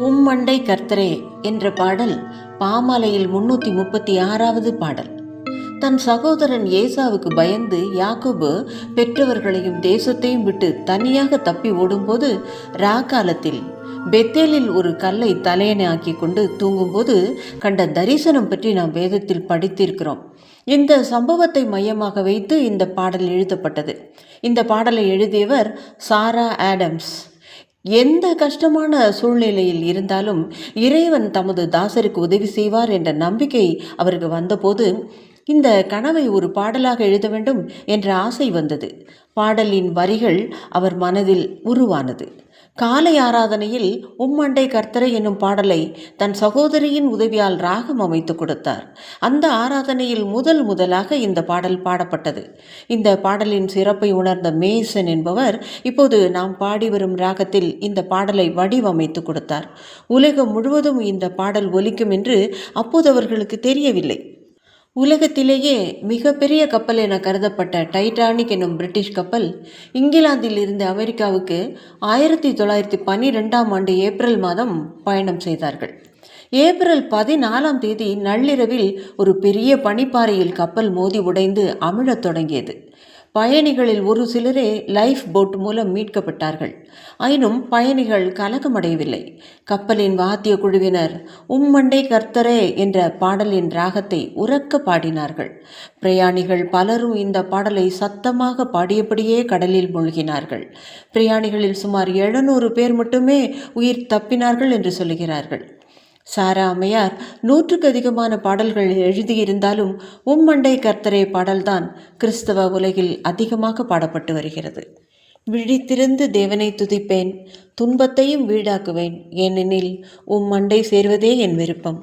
உம்மண்டை கர்த்தரே என்ற பாடல் பாமாலையில் 336வது பாடல். தன் சகோதரன் ஏசாவுக்கு பயந்து யாக்கோபு பெற்றவர்களையும் தேசத்தையும் விட்டு தனியாக தப்பி ஓடும்போது ராக்காலத்தில் பெத்தேலில் ஒரு கல்லை தலையணையாக்கி கொண்டு தூங்கும்போது கண்ட தரிசனம் பற்றி நாம் வேதத்தில் படித்திருக்கிறோம். இந்த சம்பவத்தை மையமாக வைத்து இந்த பாடல் எழுதப்பட்டது. இந்த பாடலை எழுதியவர் சாரா ஆடம்ஸ். எந்த கஷ்டமான சூழ்நிலையில் இருந்தாலும் இறைவன் தமது தாசருக்கு உதவி செய்வார் என்ற நம்பிக்கை அவருக்கு வந்தபோது இந்த கனவை ஒரு பாடலாக எழுத வேண்டும் என்ற ஆசை வந்தது. பாடலின் வரிகள் அவர் மனதில் உருவானது. காலை ஆராதனையில் உம்மண்டை கர்த்தரை என்னும் பாடலை தன் சகோதரியின் உதவியால் ராகம் அமைத்து கொடுத்தார். அந்த ஆராதனையில் முதலாக இந்த பாடல் பாடப்பட்டது. இந்த பாடலின் சிறப்பை உணர்ந்த மேசன் என்பவர் இப்போது நாம் பாடி வரும் ராகத்தில் இந்த பாடலை வடிவமைத்து கொடுத்தார். உலகம் முழுவதும் இந்த பாடல் ஒலிக்கும் என்று அப்போது அவர்களுக்கு தெரியவில்லை. உலகத்திலேயே மிகப்பெரிய கப்பல் என கருதப்பட்ட டைட்டானிக் என்னும் பிரிட்டிஷ் கப்பல் இங்கிலாந்தில் இருந்து அமெரிக்காவுக்கு 1912ஆம் ஆண்டு ஏப்ரல் மாதம் பயணம் செய்தார்கள். ஏப்ரல் 14ஆம் தேதி நள்ளிரவில் ஒரு பெரிய பனிப்பாறையில் கப்பல் மோதி உடைந்து அமிழத் தொடங்கியது. பயணிகளில் ஒரு சிலரே லைஃப் போட் மூலம் மீட்கப்பட்டார்கள். ஆயினும் பயணிகள் கலக்கமடையவில்லை. கப்பலின் வாத்திய குழுவினர் உம்மண்டை கர்த்தரே என்ற பாடலின் ராகத்தை உரக்க பாடினார்கள். பிரயாணிகள் பலரும் இந்த பாடலை சத்தமாக பாடியபடியே கடலில் மூழ்கினார்கள். பிரயாணிகளில் சுமார் 700 பேர் மட்டுமே உயிர் தப்பினார்கள் என்று சொல்லுகிறார்கள். சாரா அம்மையார் 100க்கு அதிகமான பாடல்கள் எழுதியிருந்தாலும் உம்மண்டை கர்த்தரே பாடல்தான் கிறிஸ்தவ உலகில் அதிகமாக பாடப்பட்டு வருகிறது. விழித்திருந்து தேவனை துதிப்பேன், துன்பத்தையும் வீடாக்குவேன், ஏனெனில் உம்மண்டை சேர்வதே என் விருப்பம்.